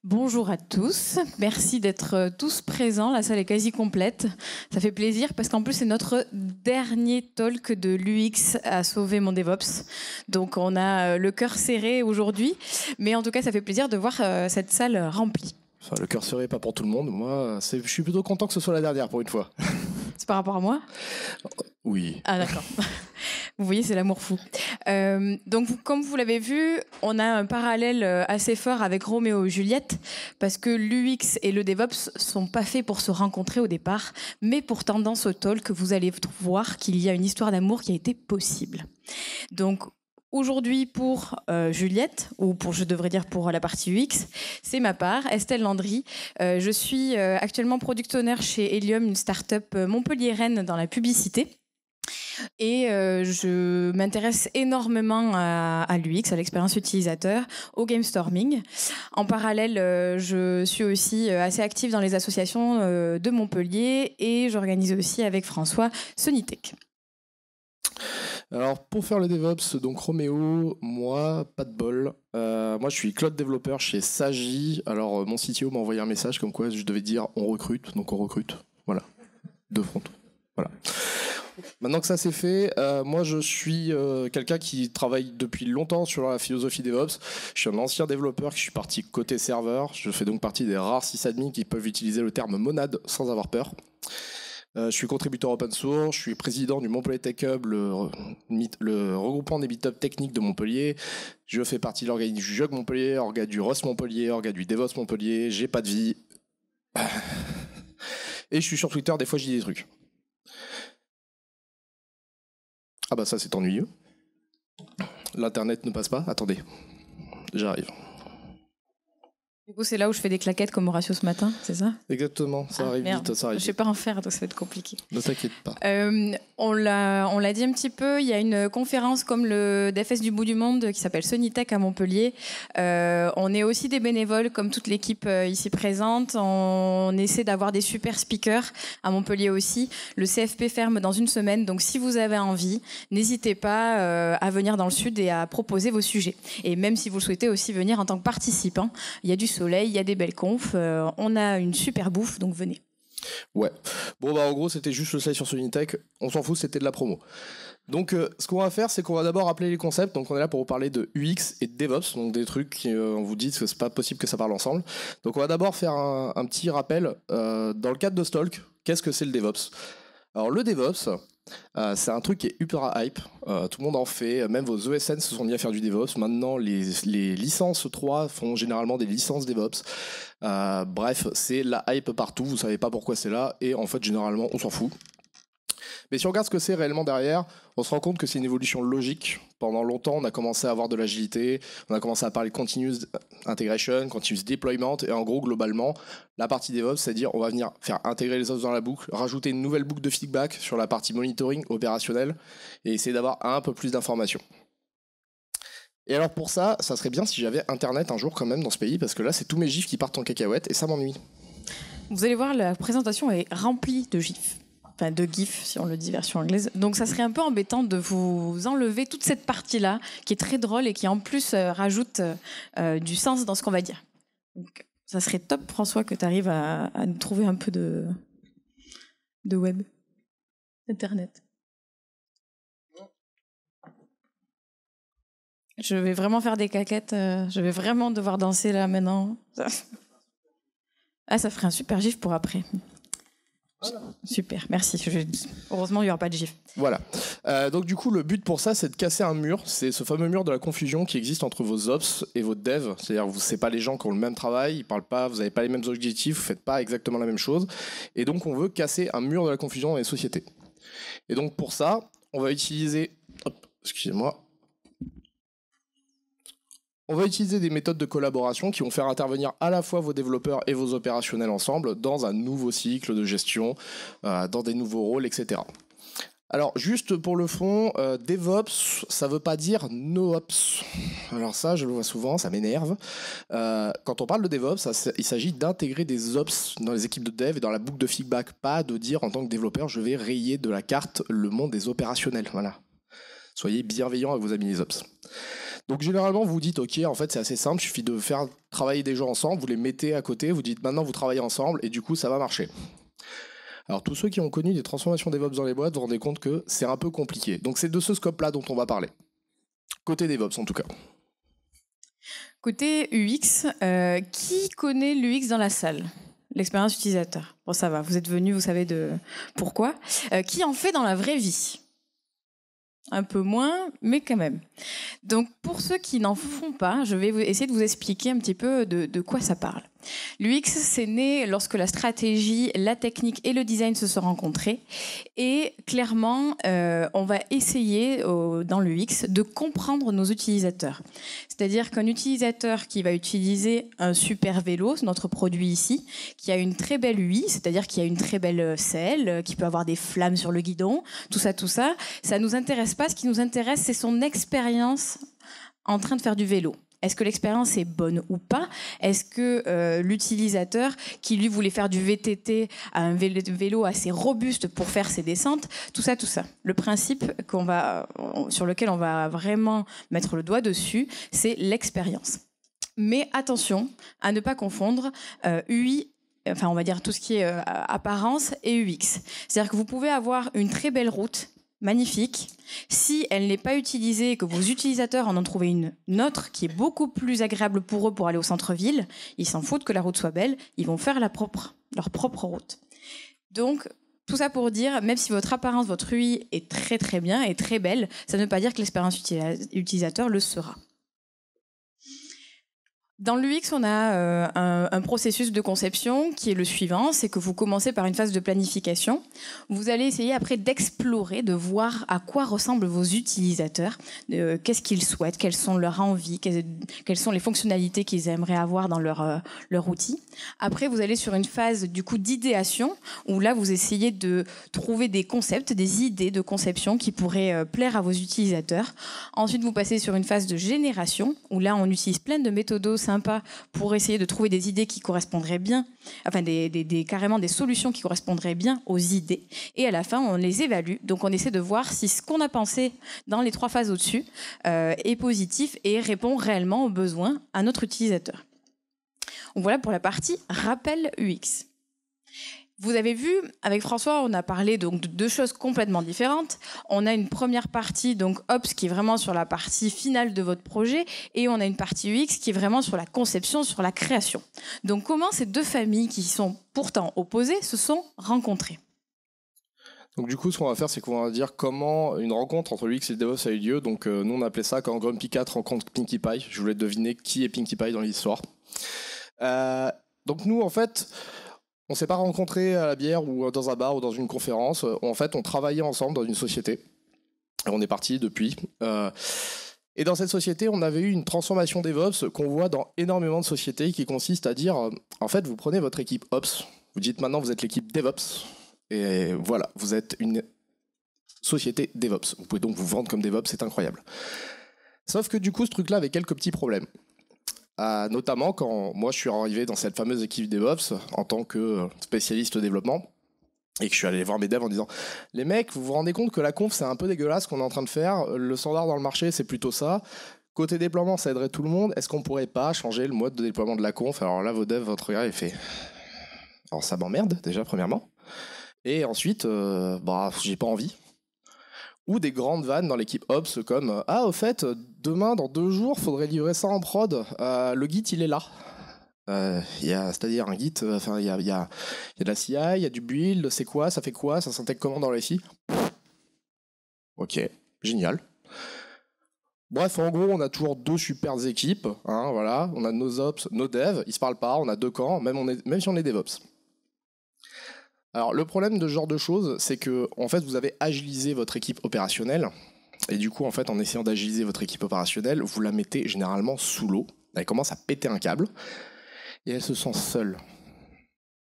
Bonjour à tous, merci d'être tous présents, la salle est quasi complète, ça fait plaisir parce qu'en plus c'est notre dernier talk de l'UX à sauver mon DevOps, donc on a le cœur serré aujourd'hui, mais en tout cas ça fait plaisir de voir cette salle remplie. Enfin, le cœur serré, pas pour tout le monde, moi je suis plutôt content que ce soit la dernière pour une fois. C'est par rapport à moi ? Oui. Ah d'accord. Vous voyez, c'est l'amour fou. Donc, comme vous l'avez vu, on a un parallèle assez fort avec Roméo et Juliette, parce que l'UX et le DevOps sont pas faits pour se rencontrer au départ, mais pourtant, dans ce talk, vous allez voir qu'il y a une histoire d'amour qui a été possible. Donc, aujourd'hui, pour Juliette, ou je devrais dire pour la partie UX, c'est ma part, Estelle Landry. Je suis actuellement product owner chez Helium, une start-up montpelliéraine dans la publicité. Et je m'intéresse énormément à l'UX, à l'expérience utilisateur, au game storming. En parallèle, je suis aussi assez active dans les associations de Montpellier et j'organise aussi avec François Sonitech. Alors pour faire le DevOps, donc Roméo, moi, pas de bol. Moi je suis cloud développeur chez Sagi. Alors mon CTO m'a envoyé un message comme quoi je devais dire on recrute, donc on recrute. Voilà, de front. Voilà. Maintenant que ça c'est fait, moi je suis quelqu'un qui travaille depuis longtemps sur la philosophie DevOps. Je suis un ancien développeur, je suis parti côté serveur. Je fais donc partie des rares sysadmins qui peuvent utiliser le terme monade sans avoir peur. Je suis contributeur open source, je suis président du Montpellier Tech Hub, le regroupement des meet-up techniques de Montpellier. Je fais partie de l'organisme du Jug Montpellier, orga du Rust Montpellier, orga du DevOps Montpellier. J'ai pas de vie. Et je suis sur Twitter, des fois je dis des trucs. Ah bah ça c'est ennuyeux. L'internet ne passe pas. Attendez, j'arrive. Du coup, c'est là où je fais des claquettes comme Horatio ce matin, c'est ça ? Exactement, ça arrive merde. vite, ça arrive Je sais pas en faire, donc ça va être compliqué. Ne t'inquiète pas. On l'a dit un petit peu, il y a une conférence comme le DFS du bout du monde qui s'appelle Sonitech à Montpellier. On est aussi des bénévoles comme toute l'équipe ici présente. On essaie d'avoir des super speakers à Montpellier aussi. Le CFP ferme dans une semaine, donc si vous avez envie, n'hésitez pas à venir dans le sud et à proposer vos sujets. Et même si vous souhaitez aussi venir en tant que participant, il y a du soleil, il y a des belles confs, on a une super bouffe, donc venez. Ouais. Bon bah en gros c'était juste le slide sur Sonitech, on s'en fout, c'était de la promo. Donc ce qu'on va faire, c'est qu'on va d'abord rappeler les concepts. Donc on est là pour vous parler de UX et de DevOps, donc des trucs on vous dit que c'est pas possible que ça parle ensemble. Donc on va d'abord faire un petit rappel dans le cadre de Stalk, qu'est-ce que c'est le DevOps ? Alors le DevOps, c'est un truc qui est hyper hype, tout le monde en fait, même vos ESN se sont mis à faire du DevOps. Maintenant les licences 3 font généralement des licences DevOps. Bref, c'est la hype partout, vous savez pas pourquoi c'est là, et en fait généralement on s'en fout. Mais si on regarde ce que c'est réellement derrière, on se rend compte que c'est une évolution logique. Pendant longtemps, on a commencé à avoir de l'agilité, on a commencé à parler de continuous integration, continuous deployment, et en gros, globalement, la partie DevOps, c'est-à-dire on va venir faire intégrer les ops dans la boucle, rajouter une nouvelle boucle de feedback sur la partie monitoring opérationnel, et essayer d'avoir un peu plus d'informations. Et alors pour ça, ça serait bien si j'avais Internet un jour quand même dans ce pays, parce que là, c'est tous mes gifs qui partent en cacahuète, et ça m'ennuie. Vous allez voir, la présentation est remplie de gifs. Enfin, de GIF, si on le dit version anglaise. Donc ça serait un peu embêtant de vous enlever toute cette partie-là, qui est très drôle et qui en plus rajoute du sens dans ce qu'on va dire. Donc, ça serait top, François, que tu arrives à nous trouver un peu de web, Internet. Je vais vraiment faire des caquettes, je vais vraiment devoir danser là maintenant. Ah, ça ferait un super gif pour après. Voilà. Super, merci. Heureusement, il n'y aura pas de gif. Voilà. Donc du coup, le but pour ça, c'est de casser un mur. C'est ce fameux mur de la confusion qui existe entre vos ops et vos devs. C'est-à-dire, ce n'est pas les gens qui ont le même travail, ils parlent pas, vous n'avez pas les mêmes objectifs, vous faites pas exactement la même chose. Et donc, on veut casser un mur de la confusion dans les sociétés. Et donc pour ça, on va utiliser, excusez-moi. On va utiliser des méthodes de collaboration qui vont faire intervenir à la fois vos développeurs et vos opérationnels ensemble dans un nouveau cycle de gestion, dans des nouveaux rôles, etc. Alors, juste pour le fond, DevOps, ça ne veut pas dire NoOps. Alors ça, je le vois souvent, ça m'énerve. Quand on parle de DevOps, il s'agit d'intégrer des Ops dans les équipes de dev et dans la boucle de feedback, pas de dire en tant que développeur, je vais rayer de la carte le monde des opérationnels. Voilà. Soyez bienveillants à vos amis les Ops. Donc généralement, vous vous dites, ok, en fait c'est assez simple, il suffit de faire travailler des gens ensemble, vous les mettez à côté, vous dites maintenant vous travaillez ensemble, et du coup ça va marcher. Alors tous ceux qui ont connu des transformations DevOps dans les boîtes, vous vous rendez compte que c'est un peu compliqué. Donc c'est de ce scope-là dont on va parler. Côté DevOps en tout cas. Côté UX, qui connaît l'UX dans la salle? L'expérience utilisateur. Bon, ça va, vous êtes venus, vous savez de pourquoi. Qui en fait dans la vraie vie? Un peu moins, mais quand même. Donc, pour ceux qui n'en font pas, je vais essayer de vous expliquer un petit peu de quoi ça parle. L'UX, c'est né lorsque la stratégie, la technique et le design se sont rencontrés. Et clairement, on va essayer, dans l'UX, de comprendre nos utilisateurs. C'est-à-dire qu'un utilisateur qui va utiliser un super vélo, notre produit ici, qui a une très belle UI, c'est-à-dire qui a une très belle selle, qui peut avoir des flammes sur le guidon, tout ça ne nous intéresse pas. Ce qui nous intéresse, c'est son expérience en train de faire du vélo. Est-ce que l'expérience est bonne ou pas? Est-ce que l'utilisateur qui lui voulait faire du VTT a un vélo assez robuste pour faire ses descentes? Tout ça. Le principe sur lequel on va vraiment mettre le doigt dessus, c'est l'expérience. Mais attention à ne pas confondre UI, enfin on va dire tout ce qui est apparence et UX. C'est-à-dire que vous pouvez avoir une très belle route, magnifique. Si elle n'est pas utilisée et que vos utilisateurs en ont trouvé une autre qui est beaucoup plus agréable pour eux pour aller au centre-ville, ils s'en foutent que la route soit belle, ils vont faire leur propre route. Donc, tout ça pour dire, même si votre apparence, votre UI est très très bien et très belle, ça ne veut pas dire que l'expérience utilisateur le sera. Dans l'UX, on a un processus de conception qui est le suivant, c'est que vous commencez par une phase de planification. Vous allez essayer après d'explorer, de voir à quoi ressemblent vos utilisateurs, qu'est-ce qu'ils souhaitent, quelles sont leurs envies, quelles sont les fonctionnalités qu'ils aimeraient avoir dans leur outil. Après, vous allez sur une phase du coup d'idéation, où là, vous essayez de trouver des concepts, des idées de conception qui pourraient plaire à vos utilisateurs. Ensuite, vous passez sur une phase de génération, où là, on utilise plein de méthodos sympa pour essayer de trouver des idées qui correspondraient bien, enfin carrément des solutions qui correspondraient bien aux idées. Et à la fin, on les évalue. Donc on essaie de voir si ce qu'on a pensé dans les 3 phases au-dessus est positif et répond réellement aux besoins à notre utilisateur. Donc voilà pour la partie rappel UX. Vous avez vu, avec François, on a parlé donc de 2 choses complètement différentes. On a une première partie, donc Ops, qui est vraiment sur la partie finale de votre projet, et on a une partie UX qui est vraiment sur la conception, sur la création. Donc comment ces 2 familles, qui sont pourtant opposées, se sont rencontrées? Donc du coup, ce qu'on va faire, c'est qu'on va dire comment une rencontre entre l'UX et le DevOps a eu lieu. Donc nous, on appelait ça quand Grumpy Cat rencontre Pinkie Pie. Je voulais deviner qui est Pinkie Pie dans l'histoire. Donc nous, en fait... On s'est pas rencontrés à la bière ou dans un bar ou dans une conférence. En fait, on travaillait ensemble dans une société. On est parti depuis. Et dans cette société, on avait eu une transformation DevOps qu'on voit dans énormément de sociétés qui consiste à dire, en fait, vous prenez votre équipe Ops, vous dites maintenant vous êtes l'équipe DevOps, et voilà, vous êtes une société DevOps. Vous pouvez donc vous vendre comme DevOps, c'est incroyable. Sauf que du coup, ce truc-là avait quelques petits problèmes. Notamment quand moi je suis arrivé dans cette fameuse équipe DevOps en tant que spécialiste développement et que je suis allé voir mes devs en disant les mecs, vous vous rendez compte que la conf c'est un peu dégueulasse ce qu'on est en train de faire, le standard dans le marché c'est plutôt ça, côté déploiement ça aiderait tout le monde, est-ce qu'on pourrait pas changer le mode de déploiement de la conf? Alors là vos devs, votre regard il fait alors ça m'emmerde déjà premièrement, et ensuite j'ai pas envie. Ou des grandes vannes dans l'équipe Ops comme « Ah, au fait, demain, dans 2 jours, faudrait livrer ça en prod. Le Git, il est là. » C'est-à-dire un Git, il y a de la CI, il y a du build, c'est quoi, ça fait quoi, ça s'intègre comment dans la SI? Ok, génial. Bref, en gros, on a toujours 2 super équipes. Voilà. On a nos Ops, nos devs, ils se parlent pas, on a 2 camps, même si on est DevOps. Alors le problème de ce genre de choses, c'est que en fait vous avez agilisé votre équipe opérationnelle, et du coup en fait en essayant d'agiliser votre équipe opérationnelle, vous la mettez généralement sous l'eau, elle commence à péter un câble, et elle se sent seule.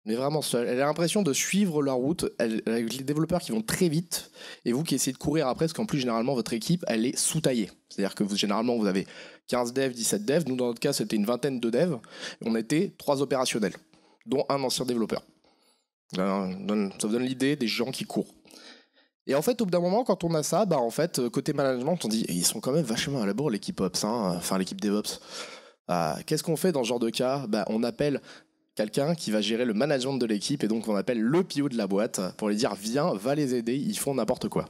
Mais vraiment seule. Elle a l'impression de suivre la route, avec les développeurs qui vont très vite, et vous qui essayez de courir après, parce qu'en plus généralement votre équipe elle est sous-taillée. C'est-à-dire que généralement vous avez 15 devs, 17 devs, nous dans notre cas c'était une vingtaine de devs, et on était 3 opérationnels, dont un ancien développeur. Ça vous donne l'idée des gens qui courent. Et en fait, au bout d'un moment, quand on a ça, en fait, côté management, on dit ils sont quand même vachement à la bourre, l'équipe Ops, hein, enfin l'équipe DevOps. Qu'est-ce qu'on fait dans ce genre de cas? On appelle quelqu'un qui va gérer le management de l'équipe et donc on appelle le PO de la boîte pour lui dire viens, va les aider, ils font n'importe quoi.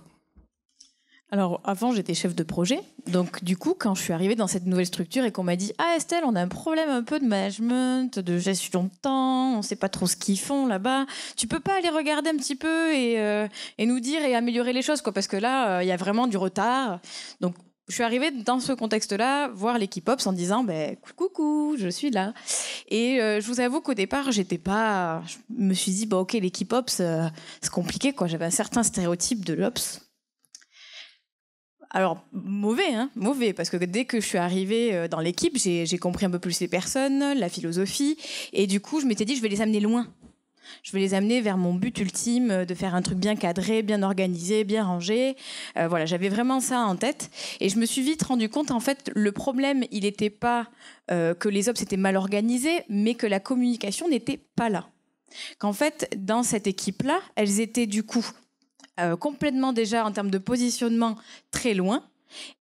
Alors avant j'étais chef de projet, donc du coup quand je suis arrivée dans cette nouvelle structure et qu'on m'a dit ah Estelle on a un problème un peu de management, de gestion de temps, on sait pas trop ce qu'ils font là-bas, tu peux pas aller regarder un petit peu et nous dire et améliorer les choses quoi, parce que là il y a vraiment du retard. Donc je suis arrivée dans ce contexte-là, voir l'équipe Ops en disant coucou, je suis là. Et je vous avoue qu'au départ, je me suis dit ok, l'équipe Ops, c'est compliqué quoi. J'avais un certain stéréotype de l'Ops. Alors mauvais, parce que dès que je suis arrivée dans l'équipe, j'ai compris un peu plus les personnes, la philosophie, et du coup, je m'étais dit je vais les amener loin. Je vais les amener vers mon but ultime de faire un truc bien cadré, bien organisé, bien rangé. Voilà, j'avais vraiment ça en tête. Et je me suis vite rendu compte, en fait, le problème, il n'était pas que les ops étaient mal organisés, mais que la communication n'était pas là. Qu'en fait, dans cette équipe-là, elles étaient du coup complètement déjà en termes de positionnement très loin.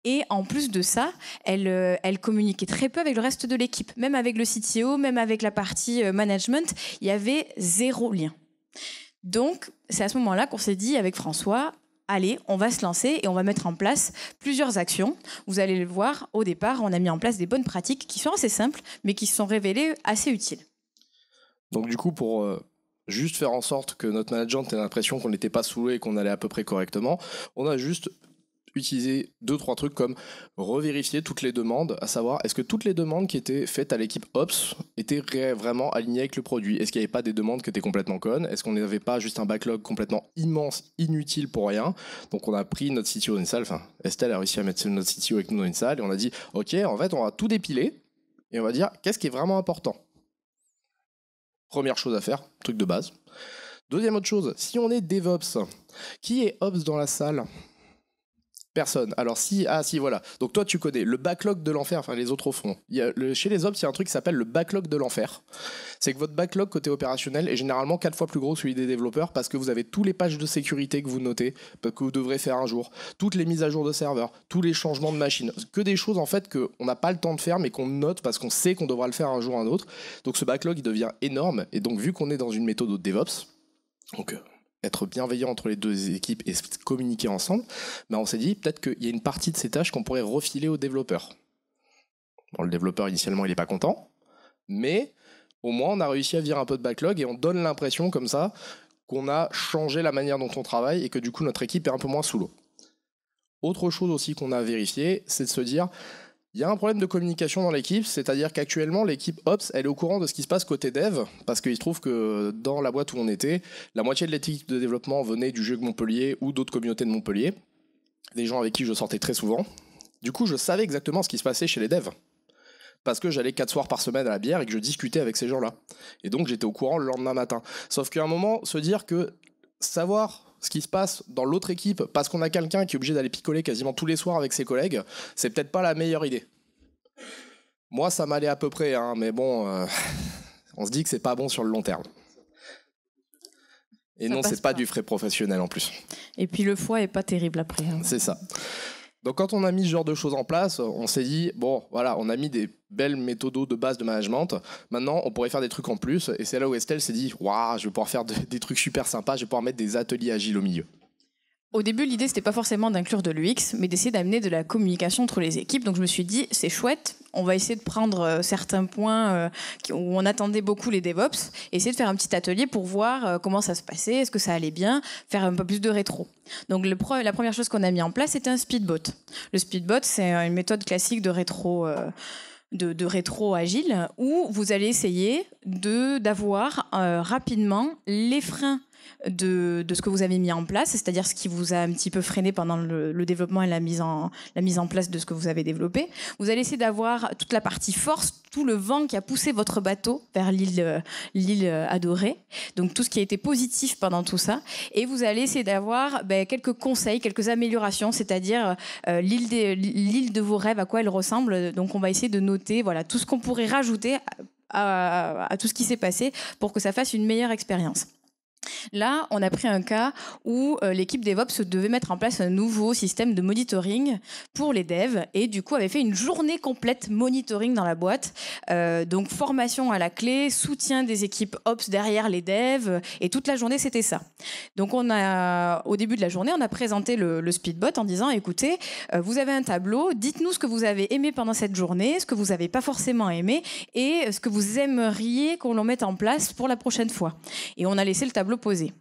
Et en plus de ça, elle communiquait très peu avec le reste de l'équipe. Même avec le CTO, même avec la partie management, il y avait zéro lien. Donc, c'est à ce moment-là qu'on s'est dit avec François, allez, on va se lancer et on va mettre en place plusieurs actions. Vous allez le voir, au départ, on a mis en place des bonnes pratiques qui sont assez simples, mais qui se sont révélées assez utiles. Donc du coup, pour juste faire en sorte que notre management ait l'impression qu'on n'était pas sous l'eau et qu'on allait à peu près correctement, on a juste utiliser 2-3 trucs comme revérifier toutes les demandes, à savoir est-ce que toutes les demandes qui étaient faites à l'équipe Ops étaient vraiment alignées avec le produit, est-ce qu'il n'y avait pas des demandes qui étaient complètement connes, est-ce qu'on n'avait pas juste un backlog complètement immense, inutile pour rien. Donc on a pris notre CTO dans une salle, enfin Estelle a réussi à mettre notre CTO avec nous dans une salle et on a dit ok, en fait on va tout dépiler et on va dire qu'est-ce qui est vraiment important. Première chose à faire, truc de base. Deuxième autre chose, si on est DevOps, qui est Ops dans la salle? Personne. Alors si voilà. Donc toi tu connais le backlog de l'enfer, enfin les autres au fond. Chez les Ops, il y a un truc qui s'appelle le backlog de l'enfer. C'est que votre backlog côté opérationnel est généralement 4 fois plus gros que celui des développeurs parce que vous avez tous les pages de sécurité que vous notez, que vous devrez faire un jour, toutes les mises à jour de serveurs, tous les changements de machines, que des choses en fait qu'on n'a pas le temps de faire mais qu'on note parce qu'on sait qu'on devra le faire un jour ou un autre. Donc ce backlog il devient énorme et donc vu qu'on est dans une méthode de DevOps, donc être bienveillant entre les deux équipes et communiquer ensemble, on s'est dit peut-être qu'il y a une partie de ces tâches qu'on pourrait refiler aux développeurs. Bon, le développeur initialement il n'est pas content, mais au moins on a réussi à virer un peu de backlog et on donne l'impression comme ça qu'on a changé la manière dont on travaille et que du coup notre équipe est un peu moins sous l'eau. Autre chose aussi qu'on a vérifié, c'est de se dire il y a un problème de communication dans l'équipe, c'est-à-dire qu'actuellement, l'équipe Ops, elle est au courant de ce qui se passe côté dev, parce qu'il se trouve que dans la boîte où on était, la moitié de l'équipe de développement venait du jeu de Montpellier ou d'autres communautés de Montpellier, des gens avec qui je sortais très souvent. Du coup, je savais exactement ce qui se passait chez les devs, parce que j'allais 4 soirs par semaine à la bière et que je discutais avec ces gens-là. Et donc, j'étais au courant le lendemain matin. Sauf qu'à un moment, se dire que savoir ce qui se passe dans l'autre équipe parce qu'on a quelqu'un qui est obligé d'aller picoler quasiment tous les soirs avec ses collègues, c'est peut-être pas la meilleure idée. Moi, ça m'allait à peu près, hein, mais bon, on se dit que c'est pas bon sur le long terme. Et ça non, c'est pas du frais professionnel en plus. Et puis le foie est pas terrible après. Hein. C'est ça. Donc quand on a mis ce genre de choses en place, on s'est dit, bon, voilà, on a mis des belles méthodos de base de management. Maintenant, on pourrait faire des trucs en plus. Et c'est là où Estelle s'est dit, waouh, je vais pouvoir faire des trucs super sympas, je vais pouvoir mettre des ateliers agiles au milieu. Au début, l'idée, c'était pas forcément d'inclure de l'UX, mais d'essayer d'amener de la communication entre les équipes. Donc je me suis dit, c'est chouette, on va essayer de prendre certains points où on attendait beaucoup les DevOps, et essayer de faire un petit atelier pour voir comment ça se passait, est-ce que ça allait bien, faire un peu plus de rétro. Donc la première chose qu'on a mis en place, c'était un speedbot. Le speedbot, c'est une méthode classique de rétro... De rétro agile, où vous allez essayer d'avoir rapidement les freins de ce que vous avez mis en place, c'est-à-dire ce qui vous a un petit peu freiné pendant le développement et la mise en place de ce que vous avez développé. Vous allez essayer d'avoir toute la partie force, tout le vent qui a poussé votre bateau vers l'île adorée, donc tout ce qui a été positif pendant tout ça, et vous allez essayer d'avoir quelques conseils, quelques améliorations, c'est-à-dire l'île de vos rêves, à quoi elle ressemble. Donc on va essayer de noter tout ce qu'on pourrait rajouter à tout ce qui s'est passé pour que ça fasse une meilleure expérience. Là, on a pris un cas où l'équipe DevOps devait mettre en place un nouveau système de monitoring pour les devs et du coup avait fait une journée complète monitoring dans la boîte. Donc formation à la clé, soutien des équipes Ops derrière les devs et toute la journée c'était ça. Donc au début de la journée, on a présenté le Speedbot en disant écoutez, vous avez un tableau, dites-nous ce que vous avez aimé pendant cette journée, ce que vous n'avez pas forcément aimé et ce que vous aimeriez qu'on mette en place pour la prochaine fois. Et on a laissé le tableau posé.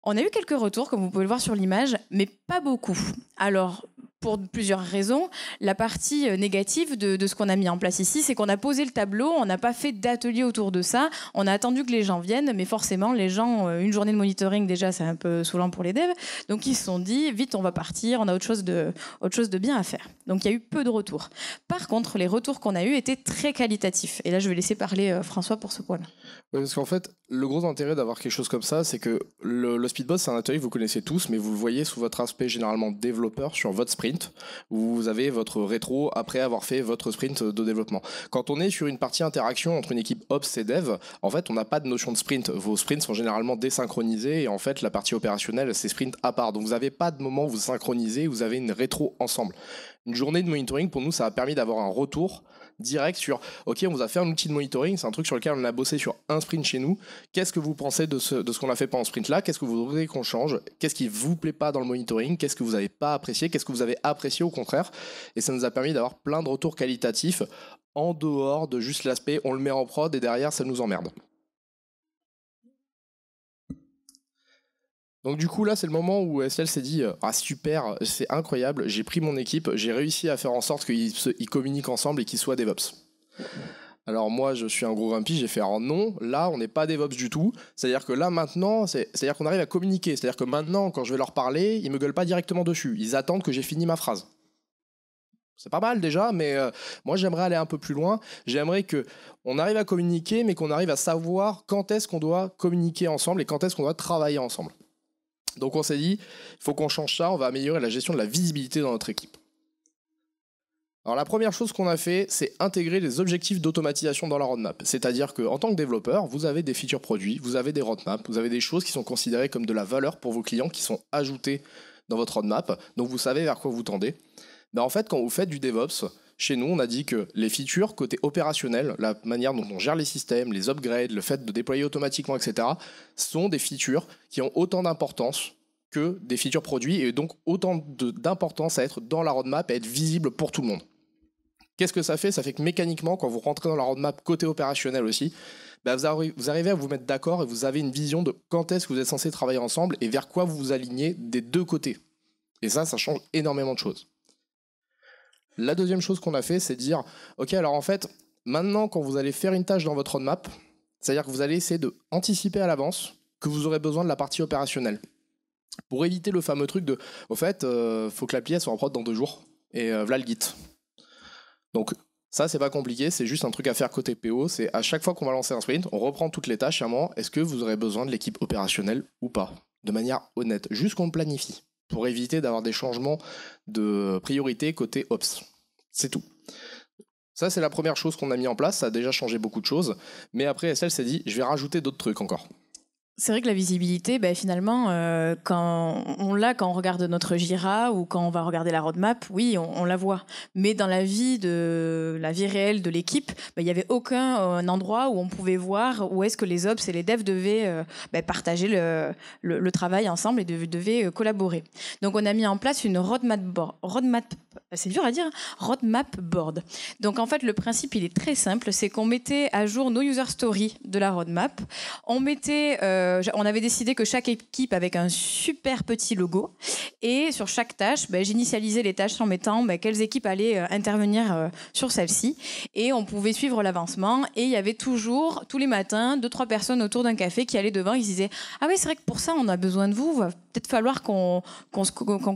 On a eu quelques retours, comme vous pouvez le voir sur l'image, mais pas beaucoup. Alors, pour plusieurs raisons. La partie négative de ce qu'on a mis en place ici, c'est qu'on a posé le tableau, on n'a pas fait d'atelier autour de ça, on a attendu que les gens viennent, mais forcément, les gens, une journée de monitoring, déjà, c'est un peu saoulant pour les devs, donc ils se sont dit, vite, on va partir, on a autre chose de bien à faire. Donc il y a eu peu de retours. Par contre, les retours qu'on a eus étaient très qualitatifs. Et là, je vais laisser parler François pour ce point-là. Oui, parce qu'en fait, le gros intérêt d'avoir quelque chose comme ça, c'est que le Speedbot, c'est un atelier que vous connaissez tous, mais vous le voyez sous votre aspect généralement développeur sur votre sprint, où vous avez votre rétro après avoir fait votre sprint de développement. Quand on est sur une partie interaction entre une équipe Ops et Dev, en fait, on n'a pas de notion de sprint. Vos sprints sont généralement désynchronisés et en fait, la partie opérationnelle, c'est sprint à part. Donc, vous n'avez pas de moment où vous synchronisez, vous avez une rétro ensemble. Une journée de monitoring, pour nous, ça a permis d'avoir un retour direct sur ok, on vous a fait un outil de monitoring, c'est un truc sur lequel on a bossé sur un sprint chez nous, qu'est-ce que vous pensez de ce qu'on a fait pendant ce sprint là, qu'est-ce que vous voudriez qu'on change, qu'est-ce qui vous plaît pas dans le monitoring, qu'est-ce que vous n'avez pas apprécié, qu'est-ce que vous avez apprécié au contraire, et ça nous a permis d'avoir plein de retours qualitatifs en dehors de juste l'aspect on le met en prod et derrière ça nous emmerde. Donc du coup là c'est le moment où SL s'est dit ah super, c'est incroyable, j'ai pris mon équipe, j'ai réussi à faire en sorte qu'ils communiquent ensemble et qu'ils soient DevOps. Alors moi je suis un gros grumpy, j'ai fait alors non, là on n'est pas DevOps du tout, c'est-à-dire que là maintenant, c'est-à-dire qu'on arrive à communiquer, c'est-à-dire que maintenant quand je vais leur parler, ils me gueulent pas directement dessus, ils attendent que j'ai fini ma phrase. C'est pas mal déjà, mais moi j'aimerais aller un peu plus loin, j'aimerais qu'on arrive à communiquer mais qu'on arrive à savoir quand est-ce qu'on doit communiquer ensemble et quand est-ce qu'on doit travailler ensemble. Donc on s'est dit, il faut qu'on change ça, on va améliorer la gestion de la visibilité dans notre équipe. Alors la première chose qu'on a fait, c'est intégrer les objectifs d'automatisation dans la roadmap. C'est-à-dire qu'en tant que développeur, vous avez des features produits, vous avez des roadmaps, vous avez des choses qui sont considérées comme de la valeur pour vos clients, qui sont ajoutées dans votre roadmap, donc vous savez vers quoi vous tendez. Ben en fait, quand vous faites du DevOps, chez nous, on a dit que les features côté opérationnel, la manière dont on gère les systèmes, les upgrades, le fait de déployer automatiquement, etc., sont des features qui ont autant d'importance que des features produits et donc autant d'importance à être dans la roadmap et à être visible pour tout le monde. Qu'est-ce que ça fait? Ça fait que mécaniquement, quand vous rentrez dans la roadmap côté opérationnel aussi, bah vous arrivez à vous mettre d'accord et vous avez une vision de quand est-ce que vous êtes censé travailler ensemble et vers quoi vous vous alignez des deux côtés. Et ça change énormément de choses. La deuxième chose qu'on a fait, c'est de dire, ok, alors en fait, maintenant, quand vous allez faire une tâche dans votre roadmap, c'est-à-dire que vous allez essayer d'anticiper à l'avance que vous aurez besoin de la partie opérationnelle. Pour éviter le fameux truc de, au fait, faut que l'appli soit en prod dans 2 jours, et voilà le Git. Donc ça, c'est pas compliqué, c'est juste un truc à faire côté PO, c'est à chaque fois qu'on va lancer un sprint, on reprend toutes les tâches, et à un moment, est-ce que vous aurez besoin de l'équipe opérationnelle ou pas? De manière honnête, juste qu'on le planifie, pour éviter d'avoir des changements de priorité côté Ops. C'est tout. Ça, c'est la première chose qu'on a mis en place, ça a déjà changé beaucoup de choses, mais après, SL s'est dit, je vais rajouter d'autres trucs encore. C'est vrai que la visibilité, finalement, quand on regarde notre Jira ou quand on va regarder la roadmap, oui, on la voit. Mais dans la vie réelle de l'équipe, il n'y avait aucun endroit où on pouvait voir où est-ce que les ops et les devs devaient partager le travail ensemble et devaient collaborer. Donc on a mis en place une roadmap c'est dur à dire, roadmap board. Donc en fait, le principe, il est très simple, c'est qu'on mettait à jour nos user stories de la roadmap. On avait décidé que chaque équipe avait un super petit logo et sur chaque tâche, j'initialisais les tâches en mettant quelles équipes allaient intervenir sur celle-ci et on pouvait suivre l'avancement et il y avait toujours, tous les matins, 2-3 personnes autour d'un café qui allaient devant, ils se disaient « Ah oui, c'est vrai que pour ça, on a besoin de vous, va peut-être falloir qu'on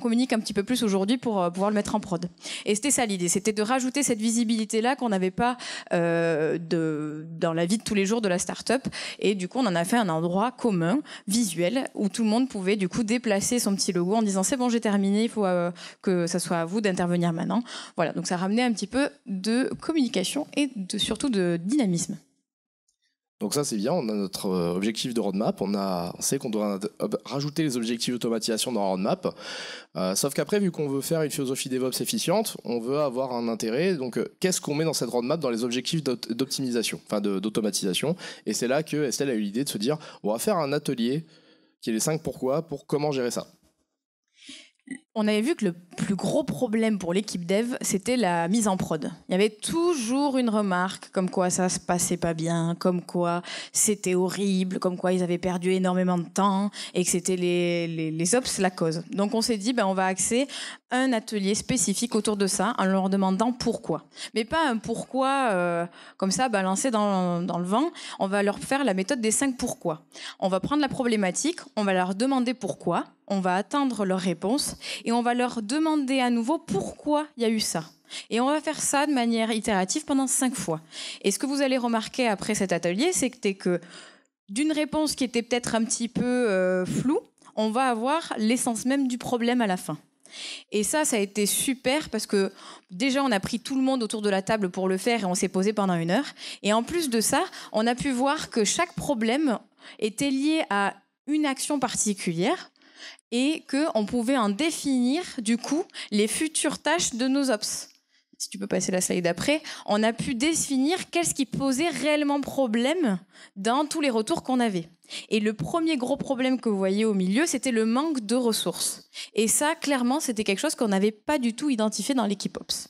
communique un petit peu plus aujourd'hui pour pouvoir le mettre en prod. » Et c'était ça l'idée, c'était de rajouter cette visibilité-là qu'on n'avait pas dans la vie de tous les jours de la start-up et du coup, on en a fait un endroit commun, visuel, où tout le monde pouvait du coup déplacer son petit logo en disant c'est bon, j'ai terminé, il faut que ça soit à vous d'intervenir maintenant. Voilà, donc ça ramenait un petit peu de communication et surtout de dynamisme. Donc ça c'est bien, on a notre objectif de roadmap, on sait qu'on doit rajouter les objectifs d'automatisation dans la roadmap, sauf qu'après vu qu'on veut faire une philosophie DevOps efficiente, on veut avoir un intérêt, donc qu'est-ce qu'on met dans cette roadmap dans les objectifs d'optimisation, enfin d'automatisation, et c'est là que Estelle a eu l'idée de se dire on va faire un atelier qui est les 5 pourquoi pour comment gérer ça. On avait vu que le plus gros problème pour l'équipe dev, c'était la mise en prod. Il y avait toujours une remarque, comme quoi ça se passait pas bien, comme quoi c'était horrible, comme quoi ils avaient perdu énormément de temps et que c'était les ops la cause. Donc on s'est dit, on va axer un atelier spécifique autour de ça en leur demandant pourquoi. Mais pas un pourquoi comme ça balancé dans le vent. On va leur faire la méthode des 5 pourquoi. On va prendre la problématique, on va leur demander pourquoi, on va attendre leur réponse et on va leur demander à nouveau pourquoi il y a eu ça. Et on va faire ça de manière itérative pendant 5 fois. Et ce que vous allez remarquer après cet atelier, c'est que d'une réponse qui était peut-être un petit peu floue, on va avoir l'essence même du problème à la fin. Et ça a été super parce que déjà on a pris tout le monde autour de la table pour le faire et on s'est posé pendant 1 heure. Et en plus de ça, on a pu voir que chaque problème était lié à une action particulière et qu'on pouvait en définir du coup les futures tâches de nos ops. Si tu peux passer la slide d'après, on a pu définir qu'est-ce qui posait réellement problème dans tous les retours qu'on avait. Et le premier gros problème que vous voyez au milieu, c'était le manque de ressources. Et ça, clairement, c'était quelque chose qu'on n'avait pas du tout identifié dans l'équipe Ops.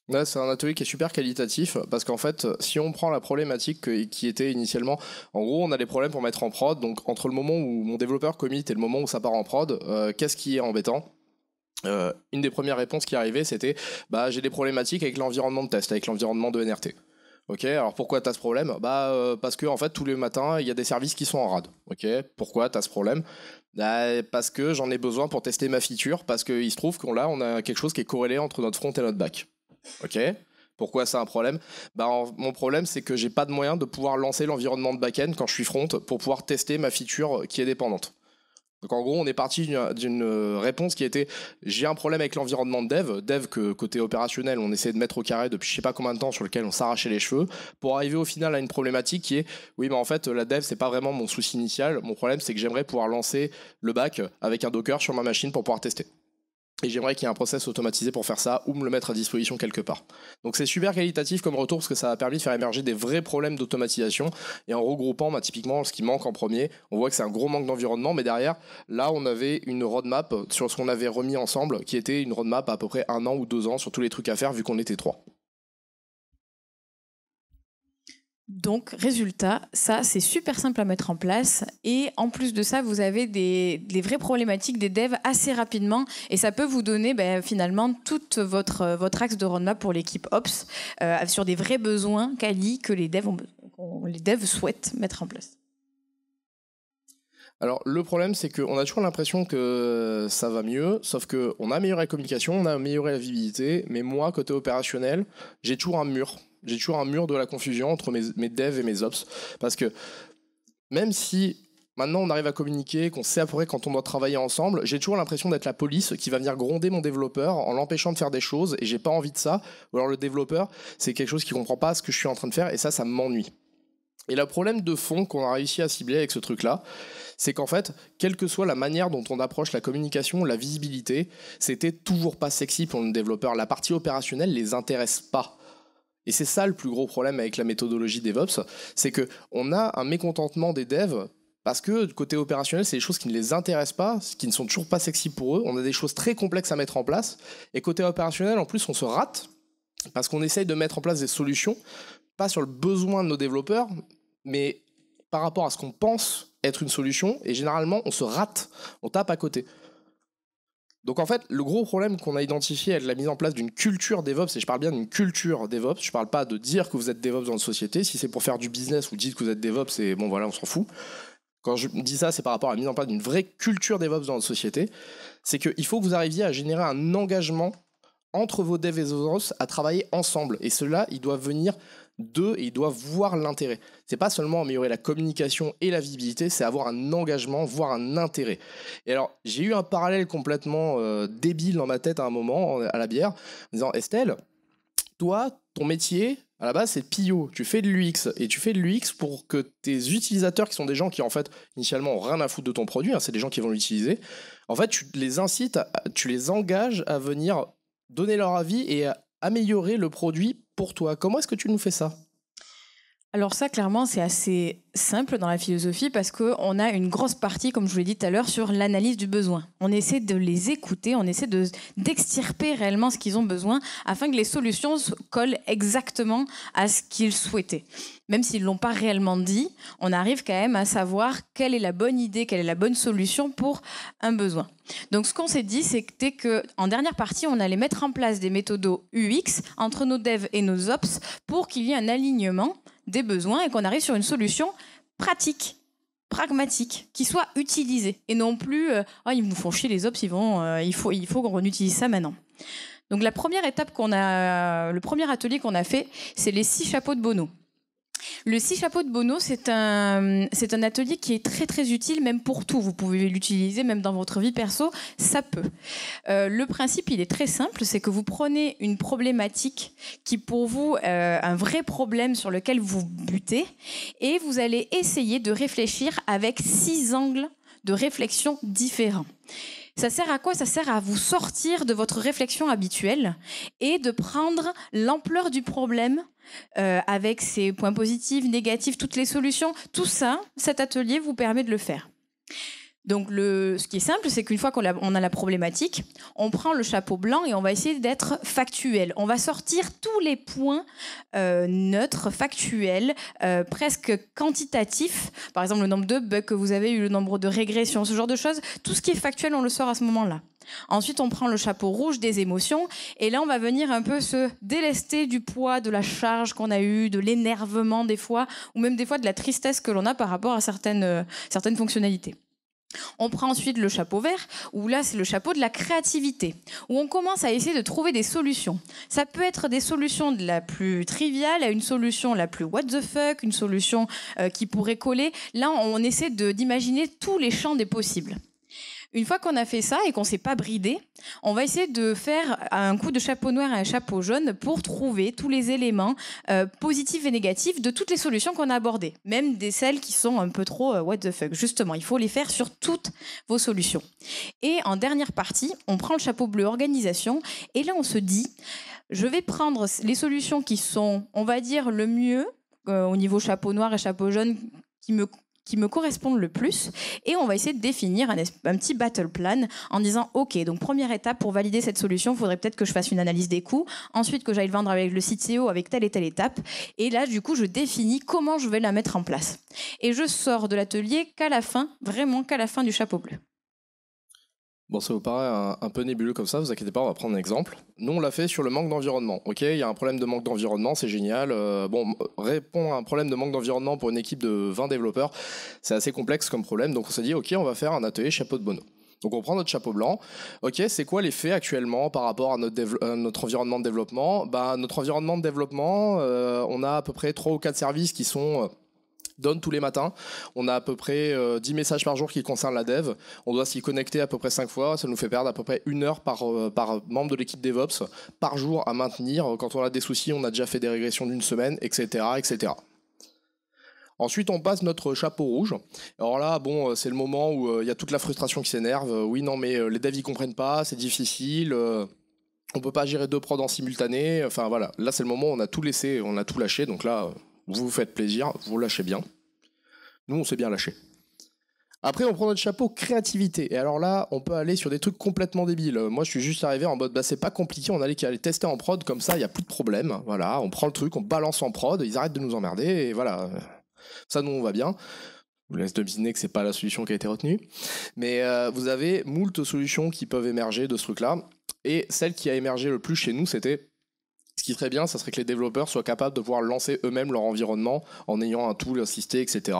Là, c'est un atelier qui est super qualitatif parce qu'en fait, si on prend la problématique qui était initialement, en gros, on a des problèmes pour mettre en prod. Donc, entre le moment où mon développeur commit et le moment où ça part en prod, qu'est-ce qui est embêtant ? Une des premières réponses qui arrivait, c'était j'ai des problématiques avec l'environnement de test, avec l'environnement de NRT. Ok, alors pourquoi tu as ce problème ? Parce que en fait, tous les matins, il y a des services qui sont en rade. Ok, pourquoi tu as ce problème ? Parce que j'en ai besoin pour tester ma feature, parce qu'il se trouve qu'on a quelque chose qui est corrélé entre notre front et notre back. Ok, pourquoi c'est un problème ? Mon problème, c'est que j'ai pas de moyen de pouvoir lancer l'environnement de back-end quand je suis front pour pouvoir tester ma feature qui est dépendante. Donc en gros, on est parti d'une réponse qui était j'ai un problème avec l'environnement de dev que côté opérationnel, on essaie de mettre au carré depuis je sais pas combien de temps sur lequel on s'arrachait les cheveux, pour arriver au final à une problématique qui est oui, mais en fait la dev c'est pas vraiment mon souci initial. Mon problème c'est que j'aimerais pouvoir lancer le back avec un Docker sur ma machine pour pouvoir tester. Et j'aimerais qu'il y ait un process automatisé pour faire ça ou me le mettre à disposition quelque part. Donc c'est super qualitatif comme retour parce que ça a permis de faire émerger des vrais problèmes d'automatisation. Et en regroupant typiquement ce qui manque en premier, on voit que c'est un gros manque d'environnement, mais derrière, là on avait une roadmap sur ce qu'on avait remis ensemble qui était une roadmap à peu près 1 an ou 2 ans sur tous les trucs à faire vu qu'on était 3. Donc, résultat, ça, c'est super simple à mettre en place. Et en plus de ça, vous avez des vraies problématiques des devs assez rapidement. Et ça peut vous donner finalement tout votre axe de roadmap pour l'équipe Ops sur des vrais besoins quali que les devs souhaitent mettre en place. Alors le problème c'est qu'on a toujours l'impression que ça va mieux, sauf qu'on a amélioré la communication, on a amélioré la visibilité, mais moi côté opérationnel, j'ai toujours un mur de la confusion entre mes devs et mes ops, parce que même si maintenant on arrive à communiquer, qu'on sait après quand on doit travailler ensemble, j'ai toujours l'impression d'être la police qui va venir gronder mon développeur en l'empêchant de faire des choses, et j'ai pas envie de ça, ou alors le développeur c'est quelque chose qui comprend pas ce que je suis en train de faire, et ça m'ennuie. Et le problème de fond qu'on a réussi à cibler avec ce truc-là, c'est qu'en fait, quelle que soit la manière dont on approche la communication, la visibilité, c'était toujours pas sexy pour le développeur. La partie opérationnelle les intéresse pas. Et c'est ça le plus gros problème avec la méthodologie DevOps, c'est qu'on a un mécontentement des devs parce que côté opérationnel, c'est des choses qui ne les intéressent pas, qui ne sont toujours pas sexy pour eux. On a des choses très complexes à mettre en place. Et côté opérationnel, en plus, on se rate parce qu'on essaye de mettre en place des solutions, pas sur le besoin de nos développeurs, mais par rapport à ce qu'on pense être une solution, et généralement on se rate, on tape à côté. Donc en fait, le gros problème qu'on a identifié avec la mise en place d'une culture DevOps, et je parle bien d'une culture DevOps, je parle pas de dire que vous êtes DevOps dans une société, si c'est pour faire du business, vous dites que vous êtes DevOps, et bon voilà, on s'en fout. Quand je dis ça, c'est par rapport à la mise en place d'une vraie culture DevOps dans une société, c'est qu'il faut que vous arriviez à générer un engagement entre vos devs et vos ops à travailler ensemble, et cela, il doit venir d'eux et ils doivent voir l'intérêt. C'est pas seulement améliorer la communication et la visibilité, c'est avoir un engagement, voire un intérêt. Et alors, j'ai eu un parallèle complètement débile dans ma tête à un moment, à la bière, en disant Estelle, toi, ton métier, À la base, c'est PIO. Tu fais de l'UX et tu fais de l'UX pour que tes utilisateurs, qui sont des gens qui en fait initialement ont rien à foutre de ton produit, hein, c'est des gens qui vont l'utiliser. En fait, tu les incites, tu les engages à venir donner leur avis et à améliorer le produit pour toi. Comment est-ce que tu nous fais ça? Alors ça, clairement, c'est assez simple dans la philosophie parce qu'on a une grosse partie, comme je vous l'ai dit tout à l'heure, sur l'analyse du besoin. On essaie de les écouter, on essaie d'extirper réellement ce qu'ils ont besoin afin que les solutions collent exactement à ce qu'ils souhaitaient. Même s'ils ne l'ont pas réellement dit, on arrive quand même à savoir quelle est la bonne idée, quelle est la bonne solution pour un besoin. Donc ce qu'on s'est dit, c'était qu'en dernière partie, on allait mettre en place des méthodos UX entre nos devs et nos ops pour qu'il y ait un alignement des besoins et qu'on arrive sur une solution pratique, pragmatique, qui soit utilisée et non plus ils nous font chier les ops, il faut qu'on utilise ça maintenant. Donc la première étape le premier atelier qu'on a fait, c'est les 6 chapeaux de Bono. Le 6 chapeaux de Bono, c'est un atelier qui est très très utile, même pour tout. Vous pouvez l'utiliser même dans votre vie perso, ça peut. Le principe, il est très simple, c'est que vous prenez une problématique qui pour vous un vrai problème sur lequel vous butez, et vous allez essayer de réfléchir avec 6 angles de réflexion différents. Ça sert à quoi? Ça sert à vous sortir de votre réflexion habituelle et de prendre l'ampleur du problème avec ses points positifs, négatifs, toutes les solutions. Tout ça, cet atelier vous permet de le faire. Donc ce qui est simple, c'est qu'une fois qu'on a la problématique, on prend le chapeau blanc et on va essayer d'être factuel. On va sortir tous les points neutres, factuels, presque quantitatifs. Par exemple, le nombre de bugs que vous avez eu, le nombre de régressions, ce genre de choses. Tout ce qui est factuel, on le sort à ce moment-là. Ensuite, on prend le chapeau rouge des émotions et là, on va venir un peu se délester du poids, de la charge qu'on a eue, de l'énervement des fois, ou même des fois de la tristesse que l'on a par rapport à certaines fonctionnalités. On prend ensuite le chapeau vert, où là c'est le chapeau de la créativité, où on commence à essayer de trouver des solutions. Ça peut être des solutions de la plus triviale à une solution la plus what the fuck, une solution qui pourrait coller. Là, on essaie d'imaginer tous les champs des possibles. Une fois qu'on a fait ça et qu'on ne s'est pas bridé, on va essayer de faire un coup de chapeau noir et un chapeau jaune pour trouver tous les éléments positifs et négatifs de toutes les solutions qu'on a abordées, même celles qui sont un peu trop what the fuck. Justement, il faut les faire sur toutes vos solutions. Et en dernière partie, on prend le chapeau bleu organisation et là on se dit, je vais prendre les solutions qui sont, on va dire, le mieux au niveau chapeau noir et chapeau jaune qui me correspondent le plus, et on va essayer de définir un petit battle plan en disant ok, donc première étape pour valider cette solution, il faudrait peut-être que je fasse une analyse des coûts, ensuite que j'aille le vendre avec le CTO avec telle et telle étape, et là du coup je définis comment je vais la mettre en place. Et je sors de l'atelier qu'à la fin, vraiment qu'à la fin du chapeau bleu. Bon, ça vous paraît un peu nébuleux comme ça, vous inquiétez pas, on va prendre un exemple. Nous, on l'a fait sur le manque d'environnement. Ok, il y a un problème de manque d'environnement, c'est génial. Répondre à un problème de manque d'environnement pour une équipe de 20 développeurs, c'est assez complexe comme problème. Donc on s'est dit, ok, on va faire un atelier chapeau de Bono. Donc on prend notre chapeau blanc. Ok, c'est quoi les faits actuellement par rapport à notre environnement de développement? Notre environnement de développement, on a à peu près 3 ou 4 services qui sont... donne tous les matins. On a à peu près 10 messages par jour qui concernent la dev. On doit s'y connecter à peu près 5 fois. Ça nous fait perdre à peu près 1 heure par membre de l'équipe DevOps par jour à maintenir. Quand on a des soucis, on a déjà fait des régressions d'une semaine, etc., etc. Ensuite, on passe notre chapeau rouge. Alors là, bon, c'est le moment où il y a toute la frustration qui s'énerve. Oui, non, mais les devs, ils comprennent pas, c'est difficile. On peut pas gérer 2 prods en simultané. Enfin, voilà. Là, c'est le moment où on a tout laissé, on a tout lâché. Donc là... vous vous faites plaisir, vous lâchez bien. Nous, on s'est bien lâché. Après, on prend notre chapeau créativité. Et alors là, on peut aller sur des trucs complètement débiles. Moi, je suis juste arrivé en mode, c'est pas compliqué, on allait tester en prod, comme ça, il n'y a plus de problème. Voilà, on prend le truc, on balance en prod, ils arrêtent de nous emmerder, et voilà. Ça, nous, on va bien. Je vous laisse deviner que c'est pas la solution qui a été retenue. Mais vous avez moult solutions qui peuvent émerger de ce truc-là. Et celle qui a émergé le plus chez nous, c'était... ce qui serait bien, ça serait que les développeurs soient capables de pouvoir lancer eux-mêmes leur environnement en ayant un tool assisté, etc.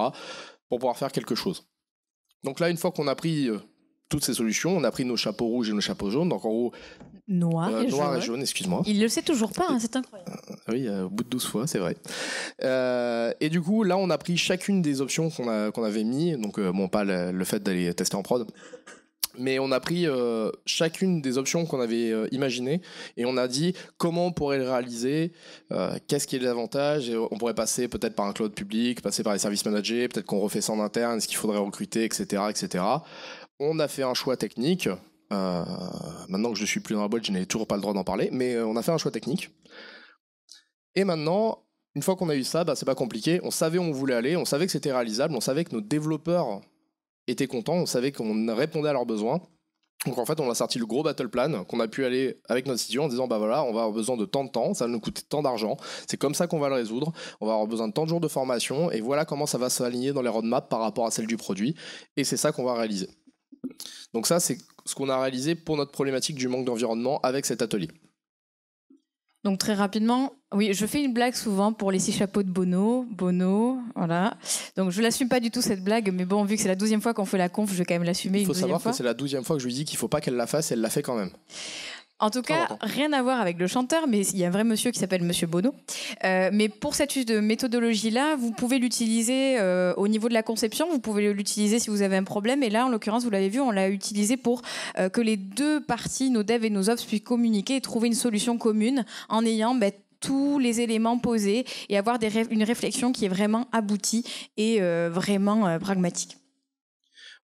pour pouvoir faire quelque chose. Donc là, une fois qu'on a pris toutes ces solutions, on a pris nos chapeaux rouges et nos chapeaux jaunes, donc en gros... Noir et jaune, excuse-moi. Il le sait toujours pas, c'est incroyable. Oui, au bout de 12 fois, c'est vrai. Et du coup, là, on a pris chacune des options qu'on avait mis, donc pas le fait d'aller tester en prod, Mais on a pris chacune des options qu'on avait imaginées et on a dit comment on pourrait le réaliser, qu'est-ce qui est l'avantage. Et on pourrait passer peut-être par un cloud public, passer par les services managés, peut-être qu'on refait ça en interne, est-ce qu'il faudrait recruter, etc., etc. On a fait un choix technique. Maintenant que je ne suis plus dans la boîte, je n'ai toujours pas le droit d'en parler, mais on a fait un choix technique. Et maintenant, une fois qu'on a eu ça, c'est pas compliqué. On savait où on voulait aller, on savait que c'était réalisable, on savait que nos développeurs étaient contents, on savait qu'on répondait à leurs besoins. Donc en fait, on a sorti le gros battle plan qu'on a pu aller avec notre CTO en disant voilà, on va avoir besoin de tant de temps, ça va nous coûter tant d'argent, c'est comme ça qu'on va le résoudre, on va avoir besoin de tant de jours de formation et voilà comment ça va s'aligner dans les roadmaps par rapport à celle du produit et c'est ça qu'on va réaliser. Donc ça, c'est ce qu'on a réalisé pour notre problématique du manque d'environnement avec cet atelier. Donc très rapidement, oui, je fais une blague souvent pour les 6 chapeaux de Bono, voilà. Donc je l'assume pas du tout cette blague, mais bon, vu que c'est la 12e fois qu'on fait la conf, je vais quand même l'assumer une deuxième fois. Il faut savoir que c'est la 12e fois que je lui dis qu'il faut pas qu'elle la fasse, et elle l'a fait quand même. En tout cas, rien à voir avec le chanteur, mais il y a un vrai monsieur qui s'appelle Monsieur Bono. Mais pour cette méthodologie-là, vous pouvez l'utiliser au niveau de la conception, vous pouvez l'utiliser si vous avez un problème. Et là, en l'occurrence, vous l'avez vu, on l'a utilisé pour que les deux parties, nos devs et nos ops, puissent communiquer et trouver une solution commune en ayant tous les éléments posés et avoir une réflexion qui est vraiment aboutie et vraiment pragmatique.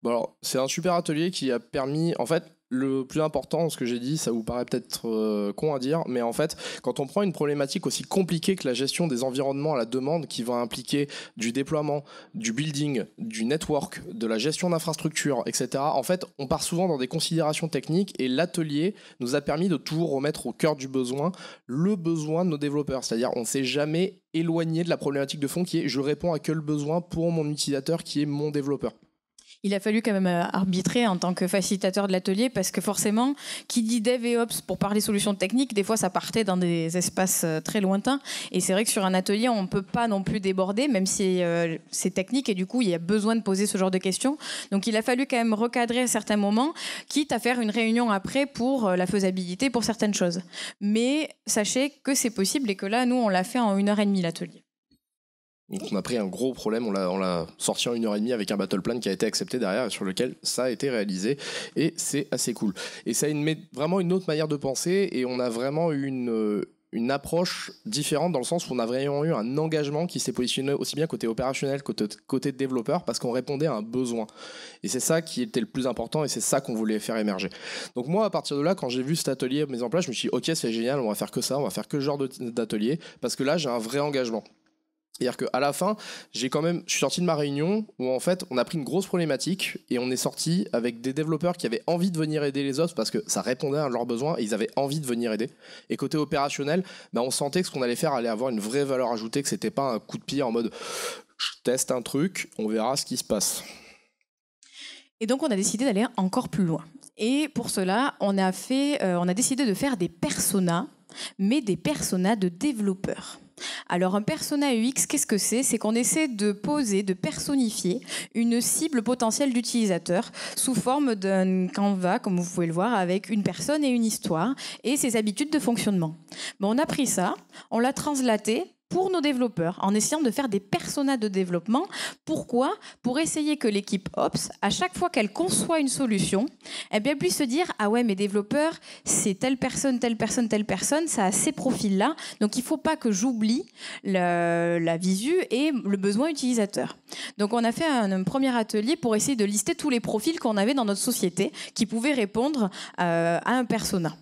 Bon alors, c'est un super atelier qui a permis, en fait, le plus important, ce que j'ai dit, ça vous paraît peut-être con à dire, mais en fait, quand on prend une problématique aussi compliquée que la gestion des environnements à la demande, qui va impliquer du déploiement, du building, du network, de la gestion d'infrastructures, etc., en fait, on part souvent dans des considérations techniques et l'atelier nous a permis de toujours remettre au cœur du besoin le besoin de nos développeurs. C'est-à-dire, on ne s'est jamais éloigné de la problématique de fond qui est « je réponds à quel besoin pour mon utilisateur qui est mon développeur ». Il a fallu quand même arbitrer en tant que facilitateur de l'atelier parce que forcément, qui dit dev et ops pour parler solutions techniques, des fois ça partait dans des espaces très lointains. Et c'est vrai que sur un atelier, on ne peut pas non plus déborder, même si c'est technique et du coup, il y a besoin de poser ce genre de questions. Donc il a fallu quand même recadrer à certains moments, quitte à faire une réunion après pour la faisabilité pour certaines choses. Mais sachez que c'est possible et que là, nous, on l'a fait en 1h30 l'atelier. Donc on a pris un gros problème, on l'a sorti en 1h30 avec un battle plan qui a été accepté derrière et sur lequel ça a été réalisé et c'est assez cool. Et ça met vraiment une autre manière de penser et on a vraiment eu une approche différente dans le sens où on a vraiment eu un engagement qui s'est positionné aussi bien côté opérationnel que côté développeur parce qu'on répondait à un besoin. Et c'est ça qui était le plus important et c'est ça qu'on voulait faire émerger. Donc moi, à partir de là, quand j'ai vu cet atelier mis en place, je me suis dit ok, c'est génial, on va faire que ça, on va faire que ce genre d'atelier parce que là, j'ai un vrai engagement. C'est-à-dire qu'à la fin, je suis sorti de ma réunion où en fait, on a pris une grosse problématique et on est sorti avec des développeurs qui avaient envie de venir aider les autres parce que ça répondait à leurs besoins et ils avaient envie de venir aider. Et côté opérationnel, on sentait que ce qu'on allait faire allait avoir une vraie valeur ajoutée, que c'était pas un coup de pied en mode je teste un truc, on verra ce qui se passe. Et donc, on a décidé d'aller encore plus loin. Et pour cela, on a décidé de faire des personas, mais des personas de développeurs. Alors un persona UX, qu'est-ce que c'est ? C'est qu'on essaie de poser, de personnifier une cible potentielle d'utilisateur sous forme d'un Canva, comme vous pouvez le voir, avec une personne et une histoire et ses habitudes de fonctionnement. On a pris ça, on l'a translaté pour nos développeurs, en essayant de faire des personas de développement. Pourquoi ? Pour essayer que l'équipe Ops, à chaque fois qu'elle conçoit une solution, puisse se dire « Ah ouais, mes développeurs, c'est telle personne, ça a ces profils-là, donc il ne faut pas que j'oublie la visu et le besoin utilisateur. » Donc on a fait un premier atelier pour essayer de lister tous les profils qu'on avait dans notre société qui pouvaient répondre à un persona.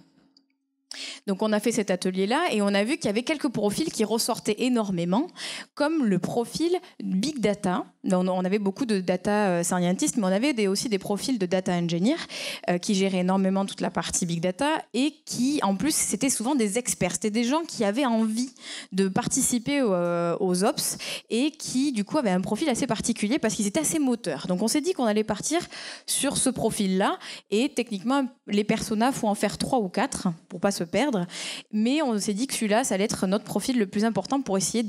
Donc on a fait cet atelier-là et on a vu qu'il y avait quelques profils qui ressortaient énormément, comme le profil Big Data. On avait beaucoup de data scientists, mais on avait aussi des profils de data engineer qui géraient énormément toute la partie Big Data et qui, en plus, c'était souvent des experts. C'était des gens qui avaient envie de participer aux ops et qui, du coup, avaient un profil assez particulier parce qu'ils étaient assez moteurs. Donc on s'est dit qu'on allait partir sur ce profil-là et techniquement, les personas, il faut en faire 3 ou 4 pour pas se perdre, mais on s'est dit que celui-là, ça allait être notre profil le plus important pour essayer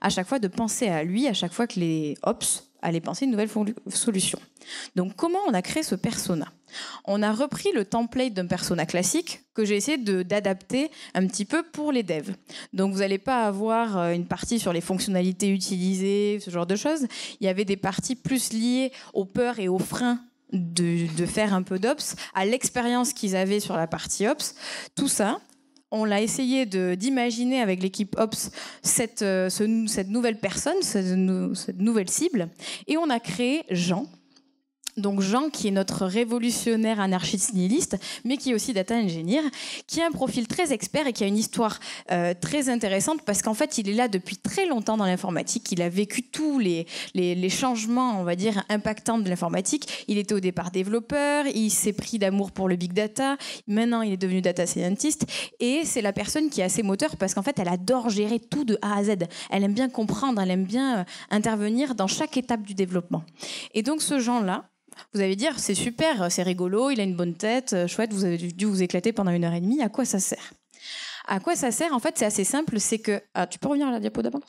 à chaque fois de penser à lui, à chaque fois que les ops allaient penser une nouvelle solution. Donc comment on a créé ce persona ? On a repris le template d'un persona classique que j'ai essayé d'adapter un petit peu pour les devs. Donc vous n'allez pas avoir une partie sur les fonctionnalités utilisées, ce genre de choses. Il y avait des parties plus liées aux peurs et aux freins de faire un peu d'Ops, à l'expérience qu'ils avaient sur la partie Ops. Tout ça, on l'a essayé d'imaginer avec l'équipe Ops cette nouvelle personne, cette nouvelle cible, et on a créé Jean. Donc Jean, qui est notre révolutionnaire anarchiste nihiliste, mais qui est aussi data engineer, qui a un profil très expert et qui a une histoire très intéressante parce qu'en fait, il est là depuis très longtemps dans l'informatique. Il a vécu tous les changements, on va dire, impactants de l'informatique. Il était au départ développeur, il s'est pris d'amour pour le big data. Maintenant, il est devenu data scientist et c'est la personne qui est assez moteur parce qu'en fait, elle adore gérer tout de A à Z. Elle aime bien comprendre, elle aime bien intervenir dans chaque étape du développement. Et donc, ce Jean-là, vous allez dire, c'est super, c'est rigolo, il a une bonne tête, chouette, vous avez dû vous éclater pendant 1h30. À quoi ça sert ? À quoi ça sert ? En fait, c'est assez simple, c'est que... Ah, tu peux revenir à la diapo d'abord ?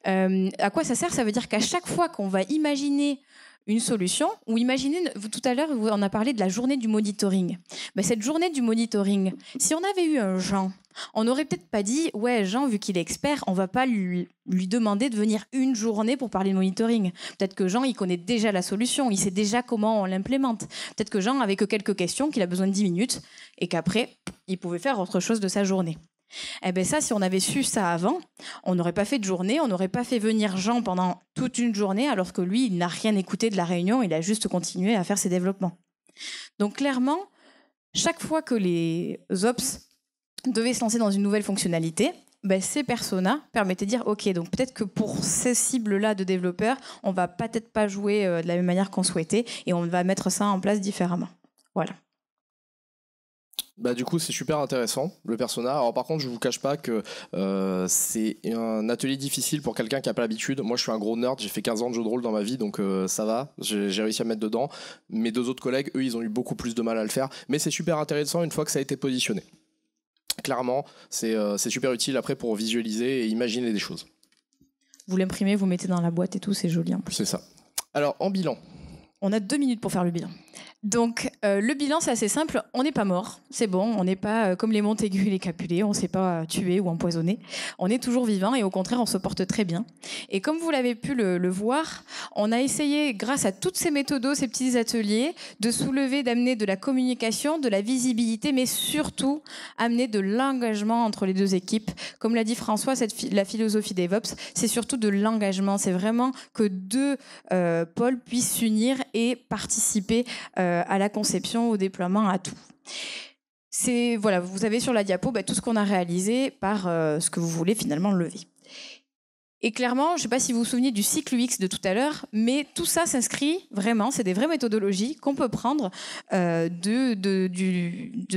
À quoi ça sert ? Ça veut dire qu'à chaque fois qu'on va imaginer une solution, ou imaginez, tout à l'heure, on a parlé de la journée du monitoring. Mais cette journée du monitoring, si on avait eu un Jean, on n'aurait peut-être pas dit, ouais, Jean, vu qu'il est expert, on va pas lui demander de venir une journée pour parler de monitoring. Peut-être que Jean, il connaît déjà la solution, il sait déjà comment on l'implémente. Peut-être que Jean avait que quelques questions, qu'il a besoin de 10 minutes, et qu'après, il pouvait faire autre chose de sa journée. Eh bien ça, si on avait su ça avant, on n'aurait pas fait de journée, on n'aurait pas fait venir Jean pendant toute une journée, alors que lui, il n'a rien écouté de la réunion, il a juste continué à faire ses développements. Donc clairement, chaque fois que les ops devaient se lancer dans une nouvelle fonctionnalité, ces personas permettaient de dire ok, donc peut-être que pour ces cibles-là de développeurs, on va peut-être pas jouer de la même manière qu'on souhaitait et on va mettre ça en place différemment. Voilà. Du coup, c'est super intéressant, le persona. Alors par contre, je vous cache pas que c'est un atelier difficile pour quelqu'un qui n'a pas l'habitude. Moi, je suis un gros nerd, j'ai fait 15 ans de jeu de rôle dans ma vie, donc ça va, j'ai réussi à me mettre dedans. Mes deux autres collègues, eux, ils ont eu beaucoup plus de mal à le faire. Mais c'est super intéressant une fois que ça a été positionné. Clairement, c'est super utile après pour visualiser et imaginer des choses. Vous l'imprimez, vous mettez dans la boîte et tout, c'est joli en plus. C'est ça. Alors, en bilan. On a 2 minutes pour faire le bilan. Donc, le bilan, c'est assez simple. On n'est pas mort, c'est bon. On n'est pas comme les Montaigu et les Capulet. On ne s'est pas tué ou empoisonné. On est toujours vivant et au contraire, on se porte très bien. Et comme vous l'avez pu le voir, on a essayé, grâce à toutes ces méthodos, ces petits ateliers, de soulever, d'amener de la communication, de la visibilité, mais surtout amener de l'engagement entre les deux équipes. Comme l'a dit François, la philosophie DevOps, c'est surtout de l'engagement. C'est vraiment que deux pôles puissent s'unir et participer à la conception, au déploiement, à tout. Voilà, vous avez sur la diapo tout ce qu'on a réalisé par ce que vous voulez finalement lever. Et clairement, je ne sais pas si vous vous souvenez du cycle UX de tout à l'heure, mais tout ça s'inscrit vraiment, c'est des vraies méthodologies qu'on peut prendre de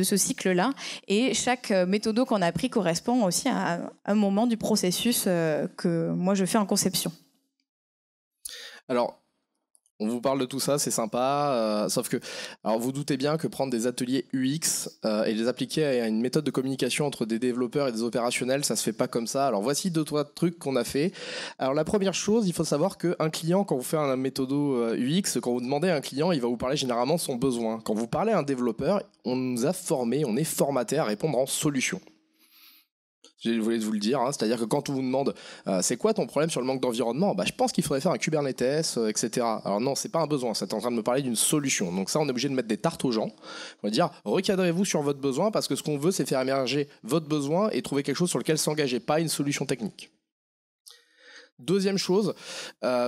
ce cycle-là. Et chaque méthodo qu'on a pris correspond aussi à un moment du processus que moi je fais en conception. Alors, on vous parle de tout ça, c'est sympa, sauf que, alors vous doutez bien que prendre des ateliers UX et les appliquer à une méthode de communication entre des développeurs et des opérationnels, ça se fait pas comme ça. Alors voici 2-3 trucs qu'on a fait. Alors la première chose, il faut savoir qu'un client, quand vous faites un méthodo UX, quand vous demandez à un client, il va vous parler généralement de son besoin. Quand vous parlez à un développeur, on nous a formés, on est formaté à répondre en solution. Je voulais vous le dire, c'est-à-dire que quand on vous demande c'est quoi ton problème sur le manque d'environnement, je pense qu'il faudrait faire un Kubernetes, etc. Alors non, c'est pas un besoin, c'est en train de me parler d'une solution. Donc ça, on est obligé de mettre des tartes aux gens. On va dire, recadrez-vous sur votre besoin, parce que ce qu'on veut, c'est faire émerger votre besoin et trouver quelque chose sur lequel s'engager, pas une solution technique. Deuxième chose,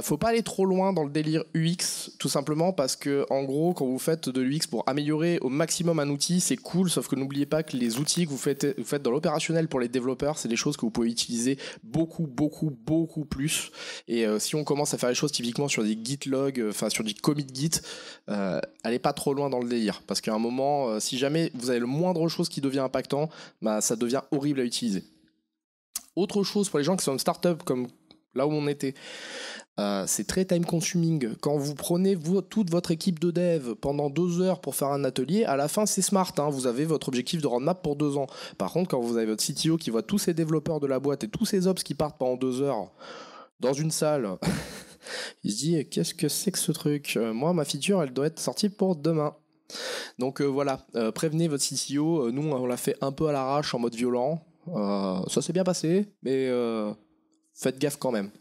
faut pas aller trop loin dans le délire UX, tout simplement parce que, en gros, quand vous faites de l'UX pour améliorer au maximum un outil, c'est cool, sauf que n'oubliez pas que les outils que vous faites dans l'opérationnel pour les développeurs, c'est des choses que vous pouvez utiliser beaucoup plus. Et si on commence à faire les choses typiquement sur des git log, sur du commit git, allez pas trop loin dans le délire, parce qu'à un moment, si jamais vous avez le moindre chose qui devient impactant, ça devient horrible à utiliser. Autre chose pour les gens qui sont une start-up comme là où on était, c'est très time consuming. Quand vous prenez toute votre équipe de dev pendant 2 heures pour faire un atelier, à la fin c'est smart, vous avez votre objectif de roadmap pour 2 ans. Par contre, quand vous avez votre CTO qui voit tous ces développeurs de la boîte et tous ces ops qui partent pendant 2 heures dans une salle, il se dit qu'est-ce que c'est que ce truc ? Moi, ma feature, elle doit être sortie pour demain. Donc voilà, prévenez votre CTO. Nous, on l'a fait un peu à l'arrache en mode violent. Ça s'est bien passé, mais faites gaffe quand même.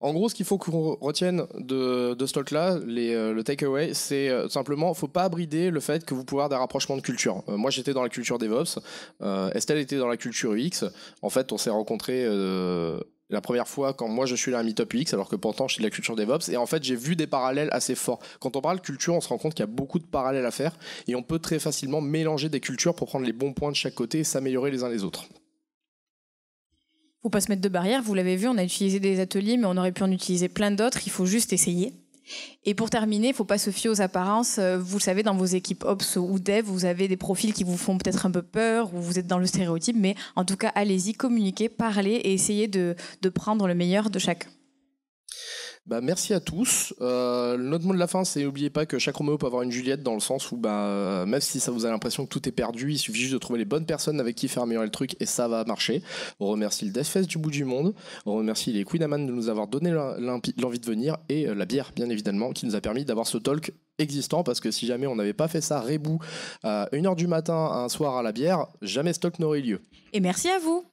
En gros, ce qu'il faut qu'on retienne de ce talk-là, le takeaway, c'est simplement, faut pas brider le fait que vous pouvez avoir des rapprochements de culture. Moi, j'étais dans la culture DevOps, Estelle était dans la culture UX. En fait, on s'est rencontrés la première fois quand moi je suis là à Meetup UX, alors que pourtant je suis de la culture DevOps. Et en fait, j'ai vu des parallèles assez forts. Quand on parle culture, on se rend compte qu'il y a beaucoup de parallèles à faire et on peut très facilement mélanger des cultures pour prendre les bons points de chaque côté et s'améliorer les uns les autres. Faut pas se mettre de barrières, vous l'avez vu, on a utilisé des ateliers, mais on aurait pu en utiliser plein d'autres, il faut juste essayer. Et pour terminer, il ne faut pas se fier aux apparences. Vous le savez, dans vos équipes Ops ou Dev, vous avez des profils qui vous font peut-être un peu peur, ou vous êtes dans le stéréotype, mais en tout cas, allez-y, communiquez, parlez et essayez de prendre le meilleur de chacun. Merci à tous. Notre mot de la fin, c'est n'oubliez pas que chaque Roméo peut avoir une Juliette, dans le sens où même si ça vous a l'impression que tout est perdu, il suffit juste de trouver les bonnes personnes avec qui faire améliorer le truc et ça va marcher. On remercie le DevFest du bout du monde, on remercie les Queen Amman de nous avoir donné l'envie de venir et la bière bien évidemment qui nous a permis d'avoir ce talk existant, parce que si jamais on n'avait pas fait ça rebou à 1h du matin un soir à la bière, jamais ce talk n'aurait eu lieu. Et merci à vous.